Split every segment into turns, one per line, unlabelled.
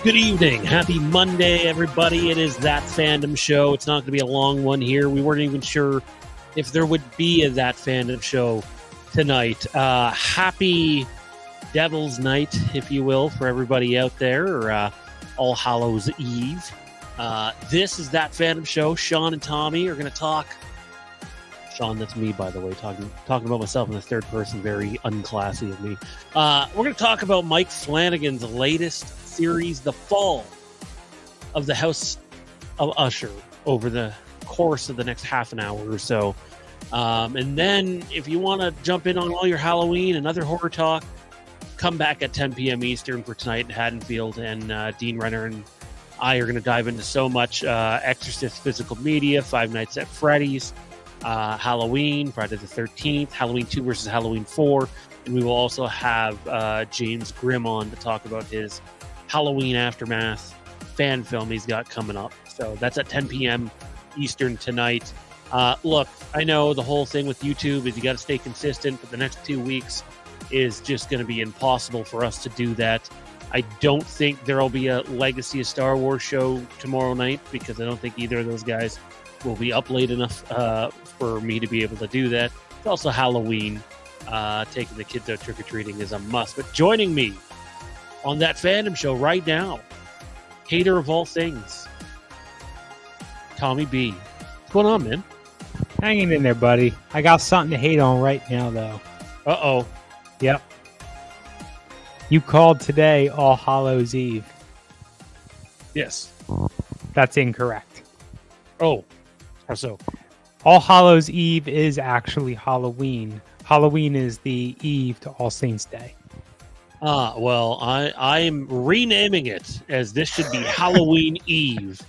Good evening. Happy Monday, everybody. It is That Fandom Show. It's not going to be a long one here. We weren't even sure if there would be a That Fandom Show tonight. Happy Devil's Night, if you will, for everybody out there, or All Hallows Eve. This is That Fandom Show. Sean and Tommy are going to talk. Sean, that's me, by the way, talking about myself in the third person. Very unclassy of me. We're going to talk about Mike Flanagan's latest series, The Fall of the House of Usher, over the course of the next half an hour or so. And then if you want to jump in on all your Halloween and other horror talk, come back at 10 p.m. Eastern for tonight in Haddonfield. And Dean Renner and I are going to dive into so much. Exorcist Physical Media, Five Nights at Freddy's, Halloween, Friday the 13th, Halloween 2 versus Halloween 4. And we will also have James Grimm on to talk about his Halloween Aftermath fan film he's got coming up. So that's at 10 p.m. Eastern tonight. Look, I know the whole thing with YouTube is you got to stay consistent, but the next 2 weeks is just going to be impossible for us to do that. I don't think there will be a Legacy of Star Wars show tomorrow night because I don't think either of those guys will be up late enough for me to be able to do that. It's also Halloween. Taking the kids out trick-or-treating is a must. But joining me on That Fandom Show right now, hater of all things, Tommy B. What's going on, man?
Hanging in there, buddy. I got something to hate on right now, though.
Uh-oh.
Yep. You called today All Hallows Eve.
Yes.
That's incorrect.
Oh, how so?
All Hallows Eve is actually Halloween. Halloween is the eve to All Saints Day.
Well, I'm renaming it as this should be Halloween Eve,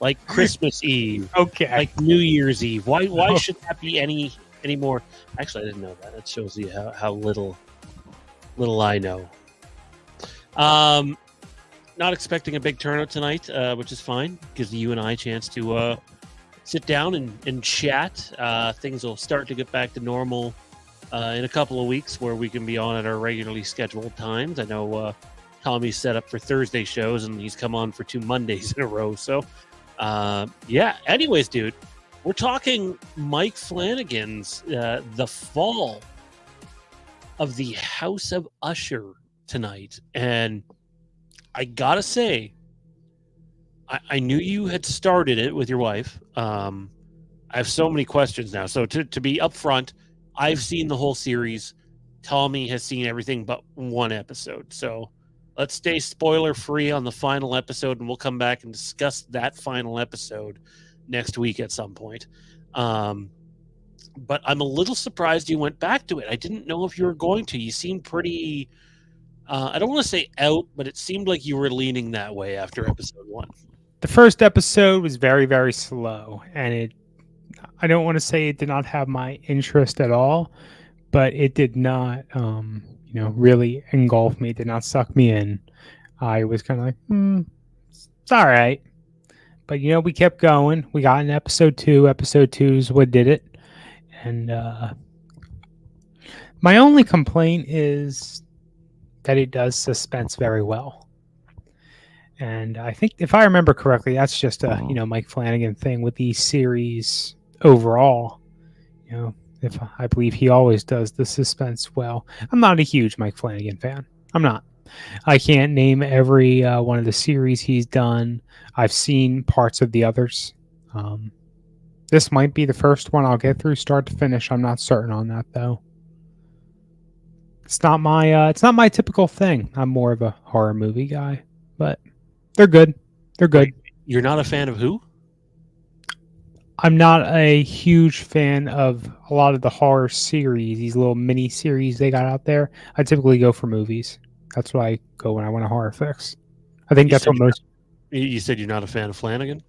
like Christmas Eve.
Okay.
Like New Year's Eve. Why should that be any more? Actually, I didn't know that. It shows you how little I know. Not expecting a big turnout tonight, which is fine. Gives you and I a chance to sit down and chat. Things will start to get back to normal in a couple of weeks where we can be on at our regularly scheduled times. I know Tommy's set up for Thursday shows and he's come on for 2 Mondays in a row. So, yeah. Anyways, dude, we're talking Mike Flanagan's The Fall of the House of Usher tonight. And I gotta say, I knew you had started it with your wife. I have so many questions now. So to be upfront, I've seen the whole series. Tommy has seen everything but one episode. So let's stay spoiler free on the final episode, and we'll come back and discuss that final episode next week at some point. But I'm a little surprised you went back to it. I didn't know if you were going to. You seemed pretty, I don't want to say out, but it seemed like you were leaning that way after episode 1.
The first episode was very, very slow, and I don't want to say it did not have my interest at all, but it did not, really engulf me. It did not suck me in. I was kind of like, it's all right. But, we kept going. We got in episode 2. Episode 2 is what did it. And my only complaint is that it does suspense very well. And I think, if I remember correctly, that's just a Mike Flanagan thing with these series overall. If I believe he always does the suspense well. I'm not a huge Mike Flanagan fan. I'm not. I can't name every one of the series he's done. I've seen parts of the others. This might be the first one I'll get through start to finish. I'm not certain on that though. It's not my typical thing. I'm more of a horror movie guy, but they're good. They're good.
Wait, you're not a fan of who?
I'm not a huge fan of a lot of the horror series, these little mini series they got out there. I typically go for movies. That's what I go when I want a horror fix. I think that's what most.
You said you're not a fan of Flanagan?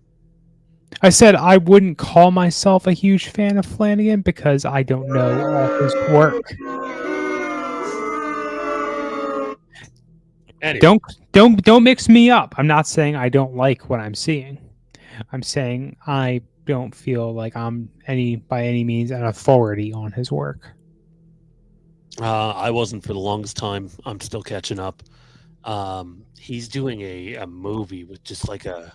I said I wouldn't call myself a huge fan of Flanagan because I don't know all his work.
Anyway.
Don't mix me up. I'm not saying I don't like what I'm seeing. I'm saying I don't feel like I'm by any means an authority on his work.
I wasn't for the longest time. I'm still catching up. He's doing a movie with just like a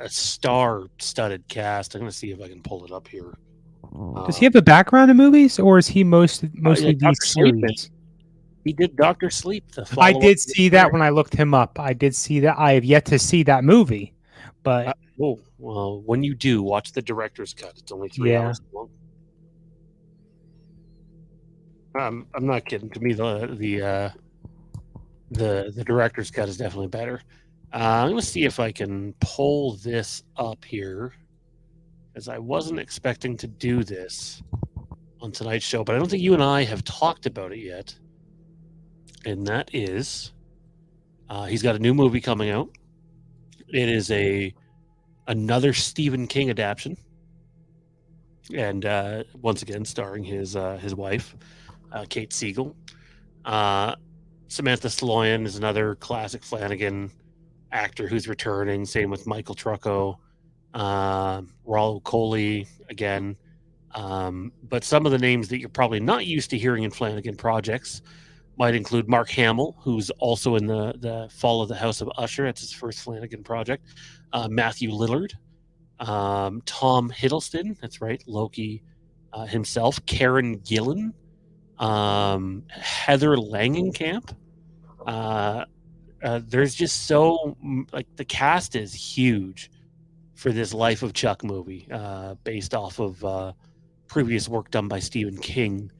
star-studded cast. I'm going to see if I can pull it up here.
Does he have a background in movies, or is he
Yeah,
mostly these
Dr. Sleep.
series?
He did Dr. Sleep.
I did see that when I looked him up. I did see that. I have yet to see that movie, but
well, when you do, watch the director's cut. It's only 3
Yeah.
hours long. I'm not kidding. To me, the director's cut is definitely better. I'm going to see if I can pull this up here, as I wasn't expecting to do this on tonight's show, but I don't think you and I have talked about it yet. And that is, he's got a new movie coming out. It is another Stephen King adaptation, and once again starring his wife, Kate Siegel. Samantha Sloyan is another classic Flanagan actor who's returning. Same with Michael Trucco, Raul Coley again. But some of the names that you're probably not used to hearing in Flanagan projects might include Mark Hamill, who's also in the Fall of the House of Usher. It's his first Flanagan project. Matthew Lillard, Tom Hiddleston, that's right, Loki himself. Karen Gillan, Heather Langenkamp. There's just the cast is huge for this Life of Chuck movie, based off of previous work done by Stephen King.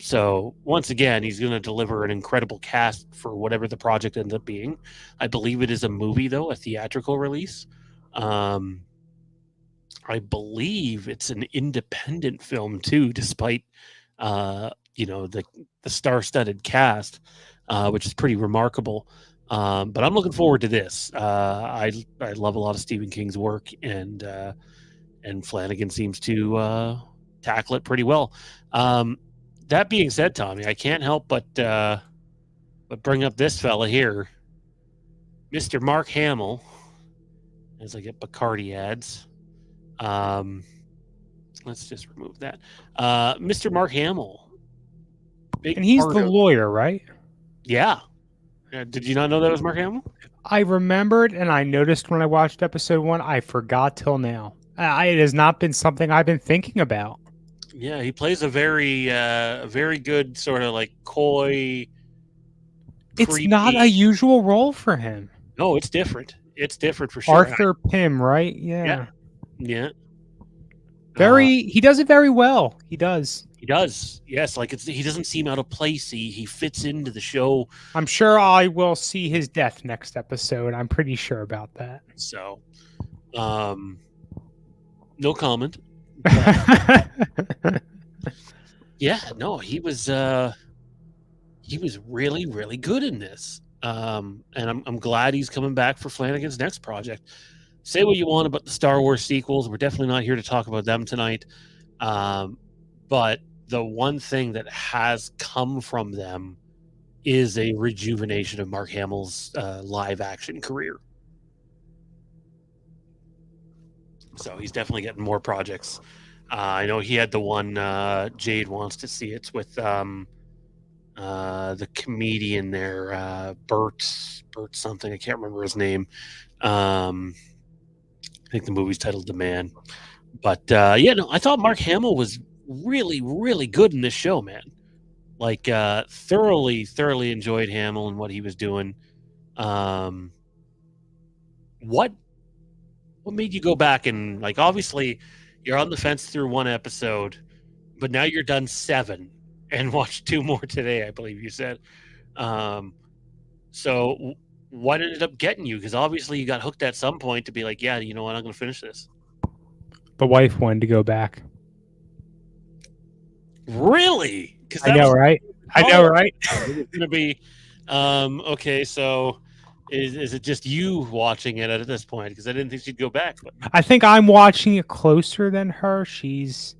So once again, he's going to deliver an incredible cast for whatever the project ends up being. I believe it is a movie, though, a theatrical release. I believe it's an independent film too, despite the star-studded cast, which is pretty remarkable. But I'm looking forward to this. I love a lot of Stephen King's work, and Flanagan seems to tackle it pretty well. That being said, Tommy, I can't help but bring up this fella here, Mr. Mark Hamill, as I get Bacardi ads. Let's just remove that. Mr. Mark Hamill.
And he's the lawyer, right?
Yeah. Did you not know that was Mark Hamill?
I remembered, and I noticed when I watched episode 1. I forgot till now. It has not been something I've been thinking about.
Yeah, he plays a very good sort of like coy.
It's creepy. Not a usual role for him.
No, it's different. It's different for sure.
Arthur Pym, right? Yeah.
Yeah.
He does it very well. He does.
He does. Yes, he doesn't seem out of place. He fits into the show.
I'm sure I will see his death next episode. I'm pretty sure about that.
So, no comment. Yeah, no, he was really, really good in this. And I'm glad he's coming back for Flanagan's next project. Say what you want about the Star Wars sequels. We're definitely not here to talk about them tonight. But the one thing that has come from them is a rejuvenation of Mark Hamill's live action career. So he's definitely getting more projects. I know he had the one Jade wants to see. It's with the comedian there, Bert something. I can't remember his name. I think the movie's titled The Man. But I thought Mark Hamill was really, really good in this show, man. Like thoroughly enjoyed Hamill and what he was doing. What made you go back and, like, obviously you're on the fence through one episode, but now you're done 7 and watched 2 more today, I believe you said. So what ended up getting you? Because obviously you got hooked at some point to be like, yeah, you know what, I'm going to finish this.
The wife wanted to go back.
Really?
I know, right? I know, right?
It's going to be, okay, so is it just you watching it at this point? Because I didn't think she'd go back. But
I think I'm watching it closer than her. She's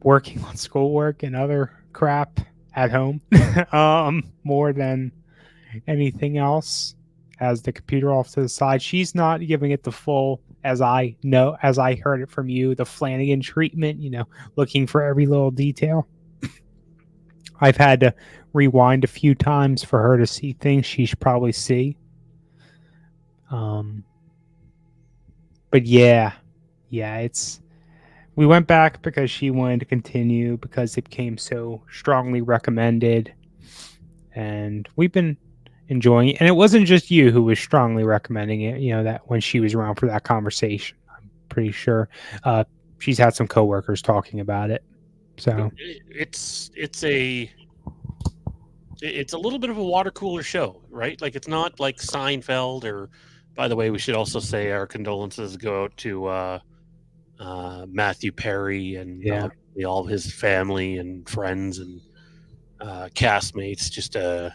working on schoolwork and other crap at home more than anything else. Has the computer off to the side. She's not giving it the full, as I heard it from you, the Flanagan treatment, looking for every little detail. I've had to rewind a few times for her to see things she should probably see. But yeah, we went back because she wanted to continue because it became so strongly recommended, and we've been enjoying it. And it wasn't just you who was strongly recommending it. That when she was around for that conversation, I'm pretty sure she's had some coworkers talking about it. So
it's a little bit of a water cooler show, right? Like, it's not like Seinfeld. Or, by the way, we should also say our condolences go out to Matthew Perry and all of his family and friends and castmates. Just a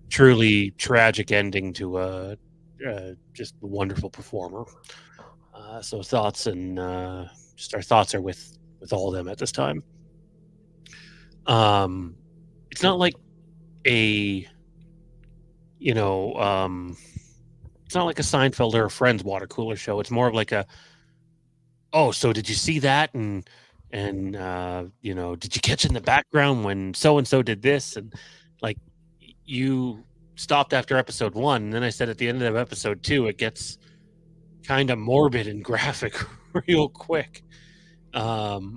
truly tragic ending to just a wonderful performer. So thoughts and just our thoughts are with all of them at this time. It's not like it's not like a Seinfeld or a Friends water cooler show. It's more of like so did you see that? And did you catch in the background when so-and-so did this? And like, you stopped after episode 1. And then I said at the end of episode 2, it gets kind of morbid and graphic real quick.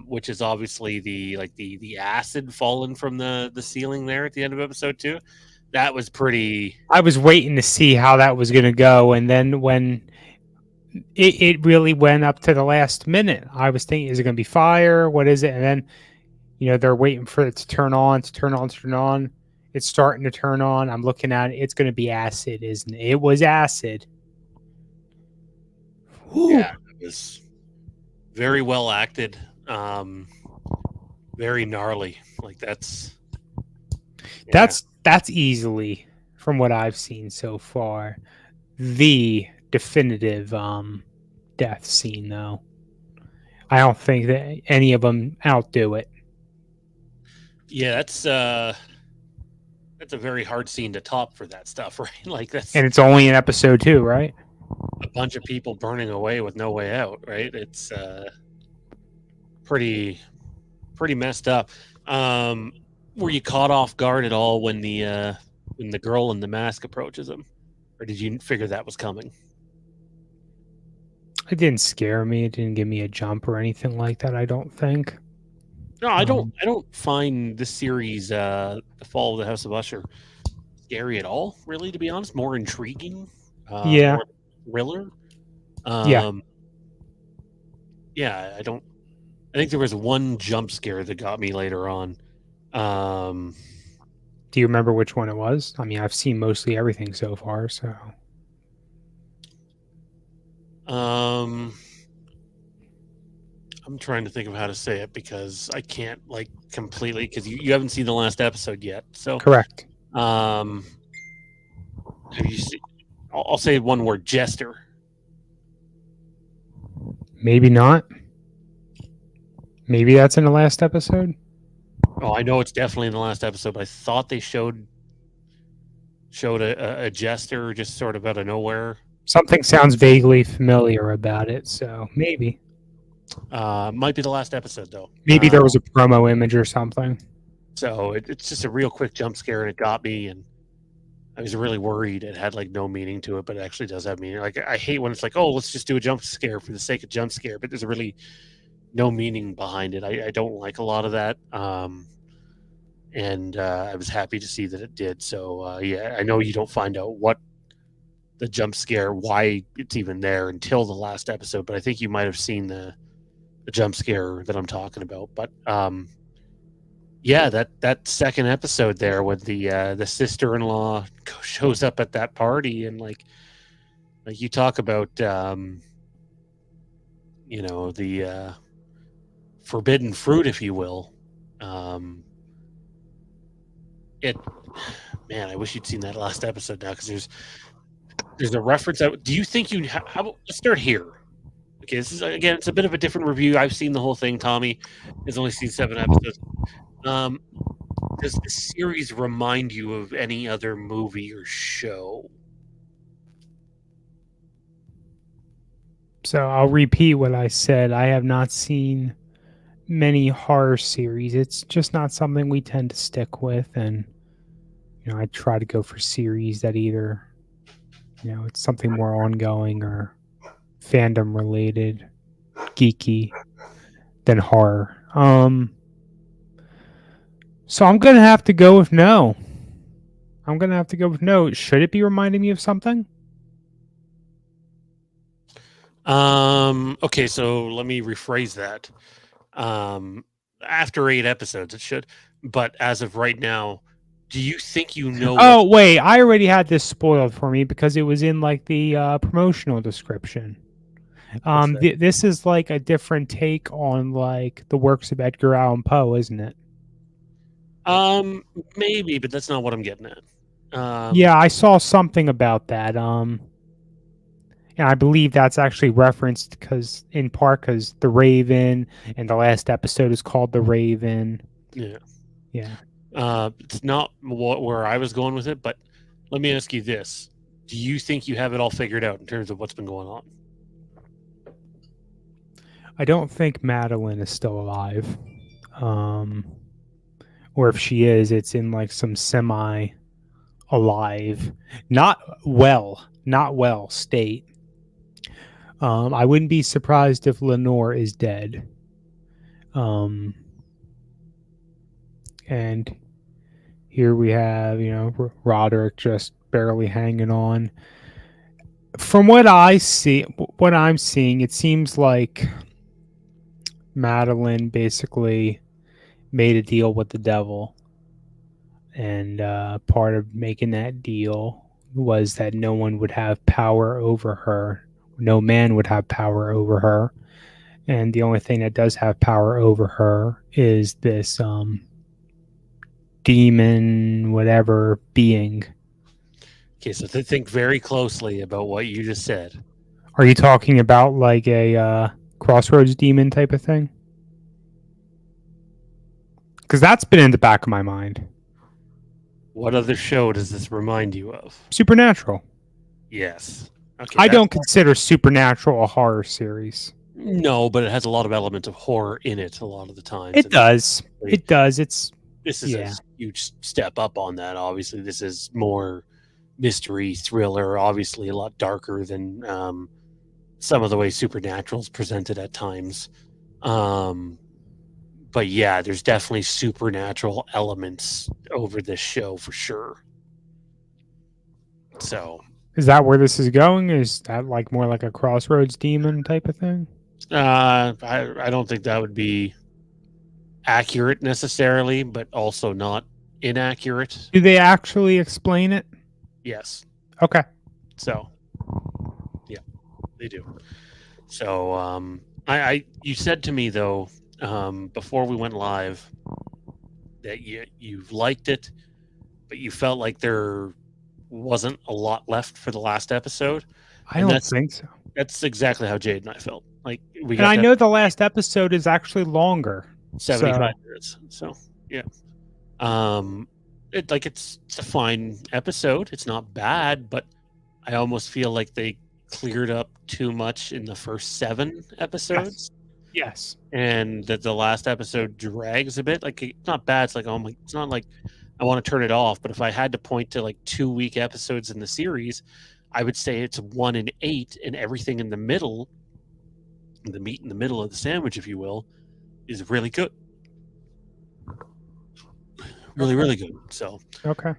Which is obviously the acid falling from the ceiling there at the end of episode 2. That was pretty.
I was waiting to see how that was going to go, and then when it really went up to the last minute, I was thinking, is it going to be fire? What is it? And then, they're waiting for it to turn on. It's starting to turn on. I'm looking at it. It's going to be acid, isn't it? It was acid.
Yeah, it was very well acted. Very gnarly. Like, that's
easily, from what I've seen so far, the definitive death scene, though. I don't think that any of them outdo it.
Yeah, that's a very hard scene to top for that stuff, right? Like,
and it's only in episode 2, right?
A bunch of people burning away with no way out, right? It's pretty messed up. Were you caught off guard at all when the girl in the mask approaches him, or did you figure that was coming?
It didn't scare me. It didn't give me a jump or anything like that, I don't think.
No, I don't find this series, The Fall of the House of Usher, scary at all, really, to be honest. More intriguing.
Yeah.
More thriller.
Yeah,
I think there was one jump scare that got me later on.
Do you remember which one it was? I mean, I've seen mostly everything so far, so.
I'm trying to think of how to say it because I can't completely, because you haven't seen the last episode yet. So
correct.
Have you seen? I'll say one word: Jester.
Maybe not. Maybe that's in the last episode.
Oh, I know it's definitely in the last episode, but I thought they showed a jester just sort of out of nowhere.
Something sounds vaguely familiar about it, so maybe.
Might be the last episode, though.
Maybe there was a promo image or something.
So it's just a real quick jump scare, and it got me, and I was really worried. It had no meaning to it, but it actually does have meaning. Like, I hate when it's like, oh, let's just do a jump scare for the sake of jump scare, but there's really no meaning behind it. I don't like a lot of that. And I was happy to see that it did. So I know you don't find out what the jump scare, why it's even there until the last episode, but I think you might have seen the jump scare that I'm talking about. But that second episode there with the sister-in-law shows up at that party, and like you talk about the forbidden fruit, if you will. I wish you'd seen that last episode now, because there's a reference. Do you think let's start here. Okay, this is, again, it's a bit of a different review. I've seen the whole thing. Tommy has only seen 7 episodes. Does this series remind you of any other movie or show?
So I'll repeat what I said. I have not seen many horror series. It's just not something we tend to stick with, and I try to go for series that either, it's something more ongoing or fandom related, geeky than horror. So I'm gonna have to go with no. Should it be reminding me of something?
Okay, so let me rephrase that. After 8 episodes, it should. But as of right now, do you think you know?
Oh wait, I already had this spoiled for me because it was in like the promotional description. This is like a different take on like the works of Edgar Allan Poe, isn't it?
Maybe, but that's not what I'm getting at.
Yeah, I saw something about that. And I believe that's actually referenced because the Raven and the last episode is called The Raven.
Yeah.
Yeah.
It's not where I was going with it, but let me ask you this. Do you think you have it all figured out in terms of what's been going on?
I don't think Madeline is still alive. Or if she is, it's in like some semi alive, not well state. I wouldn't be surprised if Lenore is dead. And here we have, Roderick just barely hanging on. From what I'm seeing, it seems like Madeline basically made a deal with the devil. And part of making that deal was that no one would have power over her. No man would have power over her. And the only thing that does have power over her is this demon, whatever being.
Okay, so think very closely about what you just said.
Are you talking about like a Crossroads demon type of thing? Because that's been in the back of my mind.
What other show does this remind you of?
Supernatural.
Yes. Okay,
I don't consider Supernatural a horror series.
No, but it has a lot of elements of horror in it a lot of the times.
It does. It does.
This is a huge step up on that. Obviously, this is more mystery thriller, obviously a lot darker than some of the way Supernatural is presented at times. But yeah, there's definitely supernatural elements over this show for sure. So,
is that where this is going? Is that like more like a Crossroads demon type of thing?
I don't think that would be accurate necessarily, but also not inaccurate.
Do they actually explain it?
Yes.
Okay.
So, yeah, they do. So, you said to me though, before we went live, that you've liked it, but you felt like there wasn't a lot left for the last episode.
I don't think so.
That's exactly how Jade and I felt. Like
I know the last episode is actually longer,
75 minutes. So yeah, it's a fine episode. It's not bad, but I almost feel like they cleared up too much in the first 7 episodes.
Yes.
And that the last episode drags a bit. Like it's not bad. It's like it's not like I want to turn it off. But if I had to point to like 2 weak episodes in the series, I would say it's 1 and 8, and everything in the middle, the meat in the middle of the sandwich, if you will, is really good. Really, really good. So
okay.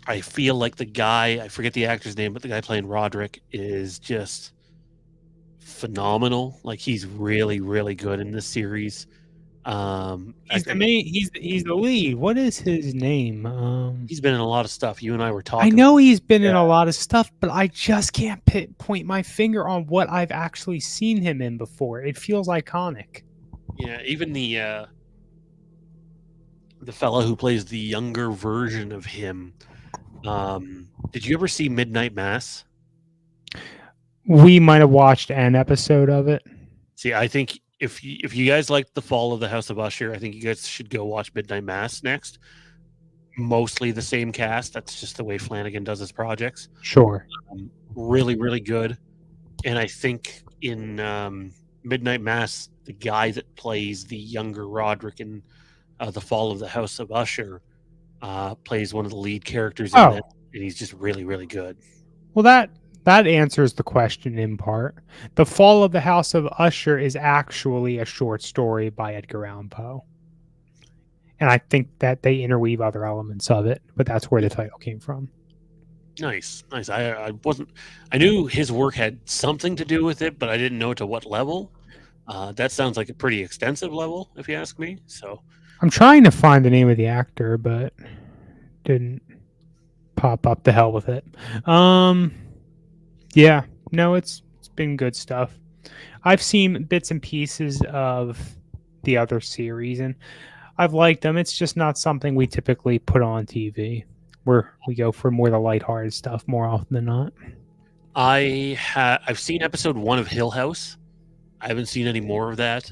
I feel like the guy, I forget the actor's name, but the guy playing Roderick is just phenomenal. Like he's really, really good in this series.
He's the lead. What is his name?
He's been in a lot of stuff. You and I were talking.
I know he's been in a lot of stuff, but I just can't point my finger on what I've actually seen him in before. It feels iconic.
Yeah, even the fellow who plays the younger version of him. Did you ever see Midnight Mass?
We might have watched an episode of it.
See, I think if you guys liked The Fall of the House of Usher, I think you guys should go watch Midnight Mass next. Mostly the same cast. That's just the way Flanagan does his projects.
Sure.
Really, really good. And I think in Midnight Mass, the guy that plays the younger Roderick in The Fall of the House of Usher plays one of the lead characters in that, and he's just really, really good.
Well, that answers the question in part. The Fall of the House of Usher is actually a short story by Edgar Allan Poe. And I think that they interweave other elements of it, but that's where the title came from.
Nice. I knew his work had something to do with it, but I didn't know to what level. That sounds like a pretty extensive level, if you ask me. So
I'm trying to find the name of the actor, but didn't pop up. The hell with it. Yeah, no, it's been good stuff. I've seen bits and pieces of the other series, and I've liked them. It's just not something we typically put on TV. We go for more the lighthearted stuff more often than not.
I've seen episode 1 of Hill House. I haven't seen any more of that.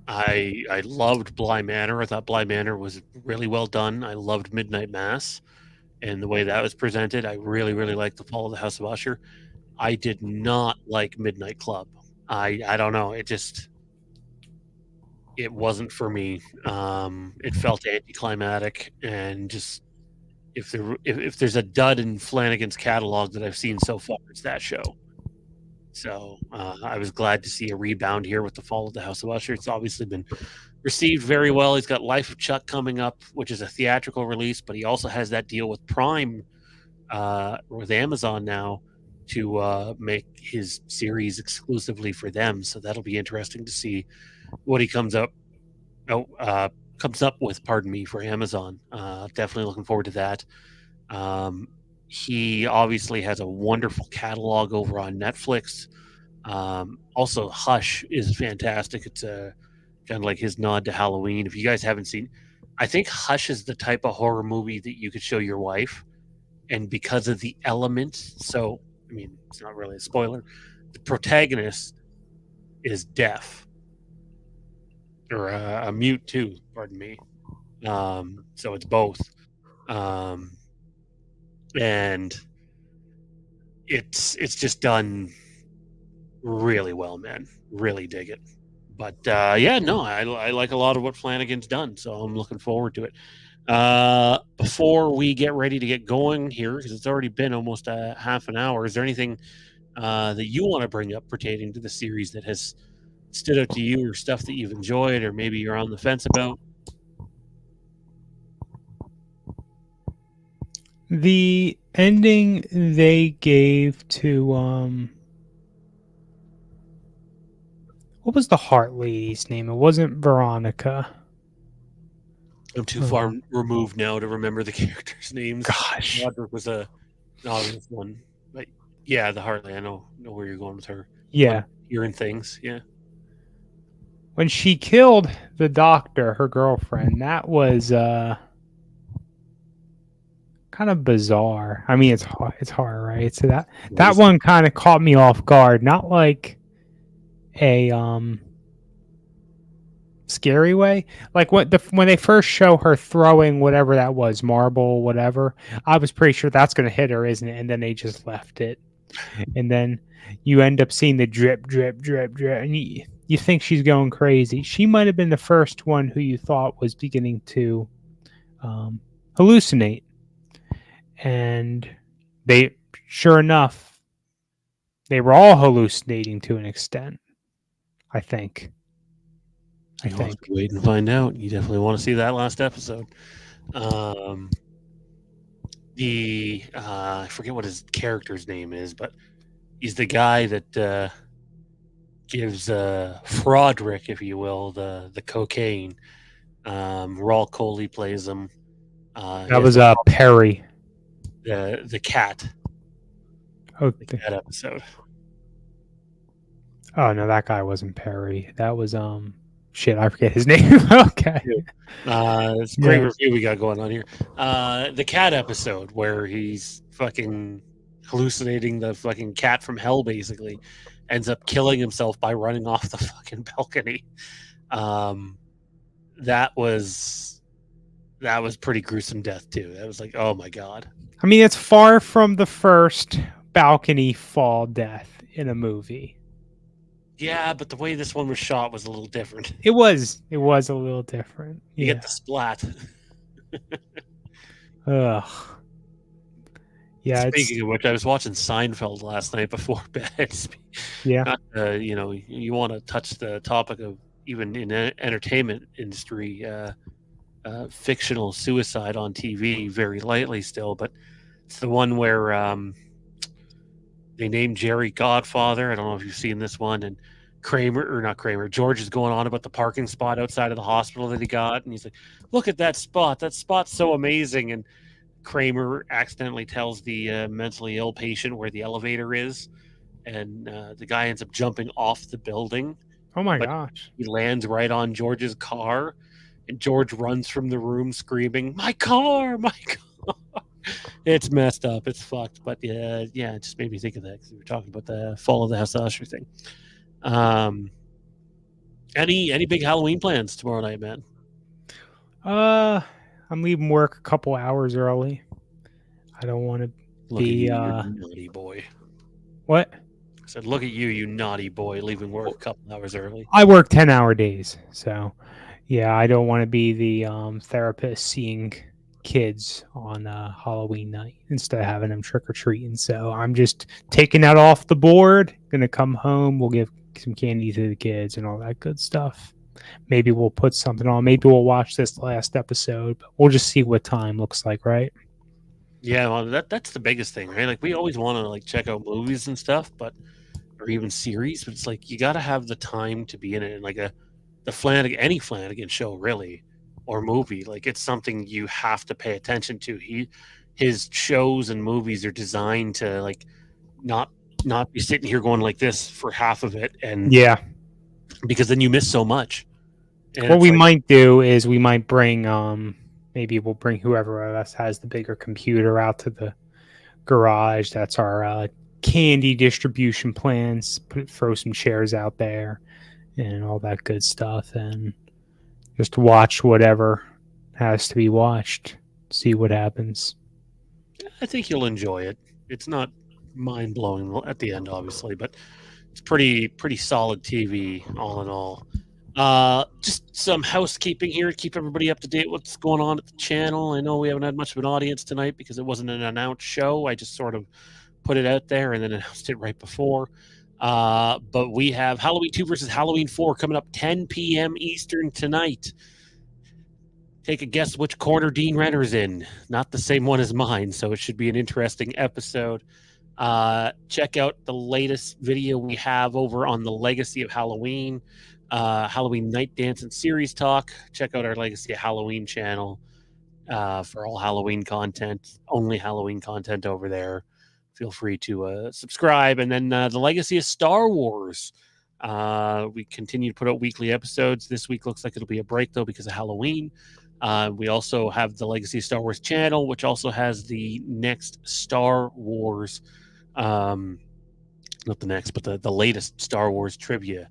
I loved Bly Manor. I thought Bly Manor was really well done. I loved Midnight Mass and the way that was presented. I really, really liked The Fall of the House of Usher. I did not like Midnight Club. I don't know. It wasn't for me. It felt anticlimactic, and just if there's a dud in Flanagan's catalog that I've seen so far, it's that show. So I was glad to see a rebound here with The Fall of the House of Usher. It's obviously been received very well. He's got Life of Chuck coming up, which is a theatrical release, but he also has that deal with Prime, with Amazon now, to make his series exclusively for them. So that'll be interesting to see what he comes up with, pardon me, for Amazon. Definitely looking forward to that. He obviously has a wonderful catalog over on Netflix. Also, Hush is fantastic. It's kind of like his nod to Halloween. If you guys haven't seen, I think Hush is the type of horror movie that you could show your wife, and because of the element, so I mean, it's not really a spoiler, the protagonist is deaf, or a mute too, pardon me. So it's both. And it's just done really well, man. Really dig it. But yeah, no, I like a lot of what Flanagan's done, so I'm looking forward to it. Before we get ready to get going here, because it's already been almost a half an hour, is there anything that you want to bring up pertaining to the series that has stood out to you, or stuff that you've enjoyed, or maybe you're on the fence about?
The ending they gave to what was the Heart lady's name? It wasn't Veronica.
I'm too far removed now to remember the characters' names.
Gosh,
Roderick was an obvious one, but yeah, the Heart lady. I know where you're going with her.
yeah.
Hearing things, yeah.
When she killed the doctor, her girlfriend, that was kind of bizarre. I mean, it's horror, right? So that one kind of caught me off guard. Not like a scary way. Like when they first show her throwing whatever that was, marble, whatever, I was pretty sure that's going to hit her, isn't it? And then they just left it. And then you end up seeing the drip, drip, drip, drip, and you think she's going crazy. She might have been the first one who you thought was beginning to hallucinate. And they, sure enough, they were all hallucinating to an extent, I think.
You'll have to wait and find out. You definitely want to see that last episode. I forget what his character's name is, but he's the guy that gives Frodrick, if you will, the cocaine. Raul Coley plays him.
That was Perry.
The cat.
Oh,
the cat episode.
Oh no, that guy wasn't Perry. That was shit, I forget his name. Okay.
It's a great review we got going on here. The cat episode where he's fucking hallucinating the fucking cat from hell, basically ends up killing himself by running off the fucking balcony. That was pretty gruesome death too. That was like, oh my god.
I mean, it's far from the first balcony fall death in a movie.
Yeah, but the way this one was shot was a little different.
It was a little different.
You get the splat.
Ugh. Yeah,
Speaking of which, I was watching Seinfeld last night before bed.
yeah.
Not, you want to touch the topic of even in entertainment industry, fictional suicide on TV very lightly still, but it's the one where they named Jerry Godfather. I don't know if you've seen this one, and George is going on about the parking spot outside of the hospital that he got, and he's like, "Look at that spot! That spot's so amazing!" And Kramer accidentally tells the mentally ill patient where the elevator is, and the guy ends up jumping off the building,
Oh my
but
gosh.
he lands right on George's car, and George runs from the room screaming, "My car! My car!" It's messed up. It's fucked. But yeah, it just made me think of that because we were talking about the fall of the House of Usher thing. Any big Halloween plans tomorrow night, man?
I'm leaving work a couple hours early. I don't want to
Look at
be
you, you naughty boy.
What?
I said, look at you, you naughty boy, leaving work a couple hours early.
I work 10-hour days, so yeah, I don't want to be the therapist seeing kids on Halloween night instead of having them trick or treating. So I'm just taking that off the board. Gonna come home. We'll give some candy to the kids and all that good stuff. Maybe we'll put something on. Maybe we'll watch this last episode. But we'll just see what time looks like, right?
Yeah, well, that's the biggest thing, right? Like we always want to like check out movies and stuff, but or even series, but it's like you got to have the time to be in it. And like any Flanagan show, really, or movie, like it's something you have to pay attention to. His shows and movies are designed to like not be sitting here going like this for half of it, and
yeah,
because then you miss so much.
And what we might do is we might bring maybe we'll bring whoever of us has the bigger computer out to the garage. That's our candy distribution plans. Throw some chairs out there and all that good stuff, and just watch whatever has to be watched. See what happens.
I think you'll enjoy it. It's not mind blowing at the end, obviously, but it's pretty solid TV all in all. Just some housekeeping here to keep everybody up to date what's going on at the channel. I know we haven't had much of an audience tonight because it wasn't an announced show. I just sort of put it out there and then announced it right before. But we have Halloween 2 versus Halloween 4 coming up 10 p.m. Eastern tonight. Take a guess which corner Dean Renner's in. Not the same one as mine, so it should be an interesting episode. Check out the latest video we have over on the Legacy of Halloween. Halloween Night Dance and Series Talk. Check out our Legacy of Halloween channel for all Halloween content. Only Halloween content over there. Feel free to subscribe. And then the Legacy of Star Wars. We continue to put out weekly episodes. This week looks like it'll be a break, though, because of Halloween. We also have the Legacy of Star Wars channel, which also has the next Star Wars, not the next, but the latest Star Wars trivia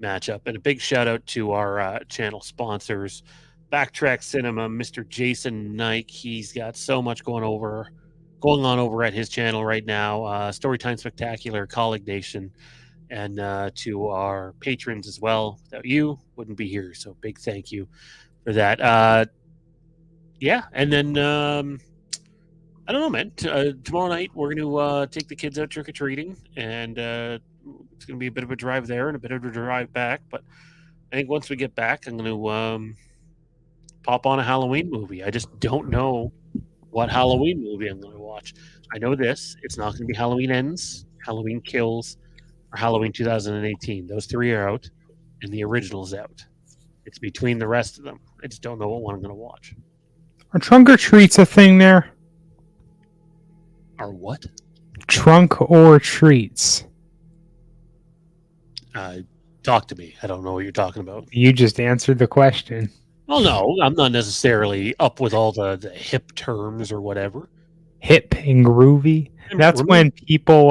matchup. And a big shout out to our channel sponsors, Backtrack Cinema, Mr. Jason Nike. He's got so much going on over at his channel right now. Storytime Spectacular, Colleague Nation, and to our patrons as well. Without you, wouldn't be here. So big thank you for that. Yeah, and then I don't know, man. Tomorrow night we're going to take the kids out trick or treating, and it's going to be a bit of a drive there and a bit of a drive back. But I think once we get back, I'm going to pop on a Halloween movie. I just don't know what Halloween movie I'm going to watch. I know this: it's not going to be Halloween Ends, Halloween Kills, or Halloween 2018. Those three are out, and the original's out. It's between the rest of them. I just don't know what one I'm going to watch.
Are trunk or treats a thing there?
Are what?
Trunk or treats.
Talk to me. I don't know what you're talking about.
You just answered the question.
Well, no, I'm not necessarily up with all the hip terms or whatever.
Hip and groovy. That's when people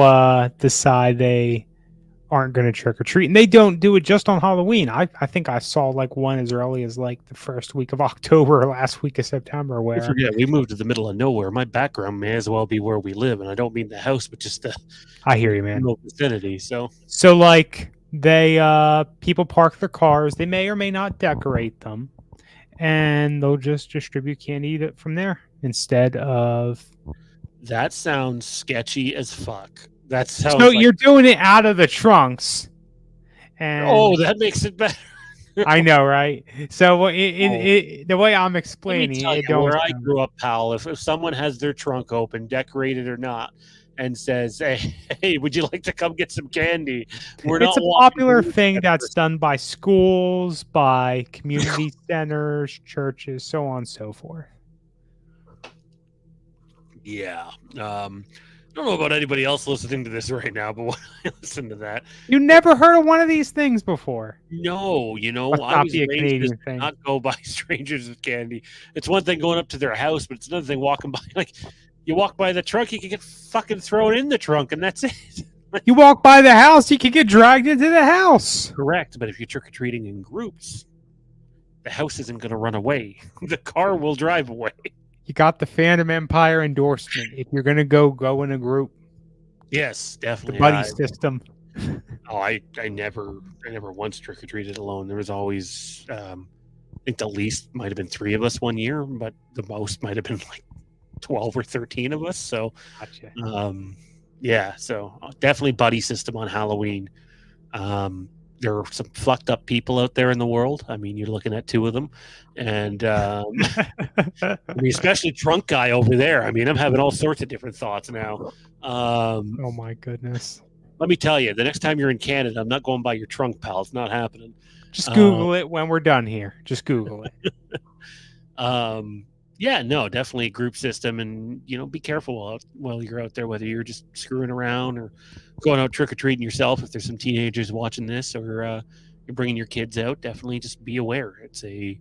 decide they aren't going to trick or treat, and they don't do it just on Halloween. I think I saw like one as early as like the first week of October or last week of September. Where
forget we moved to the middle of nowhere. My background may as well be where we live, and I don't mean the house, but just the
I hear you, man.
Vicinity. So
like they people park their cars. They may or may not decorate them, and they'll just distribute candy from there instead of.
That sounds sketchy as fuck. That sounds
So
like,
you're doing it out of the trunks, and
that makes it better.
I know, right? So the way I'm
Let me
explaining
tell
it,
you,
don't.
where I grew up, pal, if someone has their trunk open, decorated or not, and says, hey, would you like to come get some candy? We're
It's
not
a
walking
popular
through
thing
that
that's
first.
done by schools, by community centers, churches, so on and so forth.
Yeah. I don't know about anybody else listening to this right now, but when I listen to that,
You never heard of one of these things before?
no,
Must
I
not
was
be a
raised just
Canadian
to
thing.
not go by strangers with candy. It's one thing going up to their house, but it's another thing walking by. Like, you walk by the trunk, you can get fucking thrown in the trunk, and that's it.
You walk by the house, you could get dragged into the house.
Correct, but if you're trick or treating in groups, the house isn't going to run away. The car will drive away.
You got the Fandom Empire endorsement. If you're gonna go in a group,
Yes,
the
definitely.
buddy system.
I never once trick or treated alone. There was always, I think the least might have been 3 of us one year, but the most might have been like 12 or 13 of us. So,
Gotcha.
yeah, so definitely buddy system on Halloween. There are some fucked up people out there in the world. I mean, you're looking at 2 of them, and I mean, especially trunk guy over there. I mean, I'm having all sorts of different thoughts now.
Oh my goodness.
Let me tell you, the next time you're in Canada, I'm not going by your trunk, pal. It's not happening.
Just Google it when we're done here. Just Google it.
Yeah, no, definitely a group system, and be careful while you're out there, whether you're just screwing around or going out trick or treating yourself. If there's some teenagers watching this, or you're bringing your kids out, definitely just be aware. It's a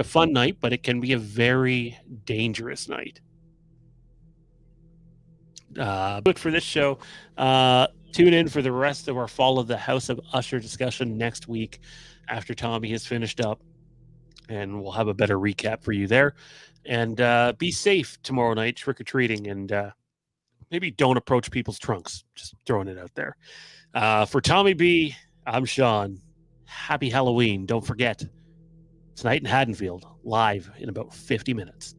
fun night, but it can be a very dangerous night. But for this show, tune in for the rest of our Fall of the House of Usher discussion next week after Tommy has finished up, and we'll have a better recap for you there. And be safe tomorrow night trick-or-treating, and maybe don't approach people's trunks. Just throwing it out there. For Tommy B, I'm Sean. Happy Halloween. Don't forget, tonight in Haddonfield, live in about 50 minutes.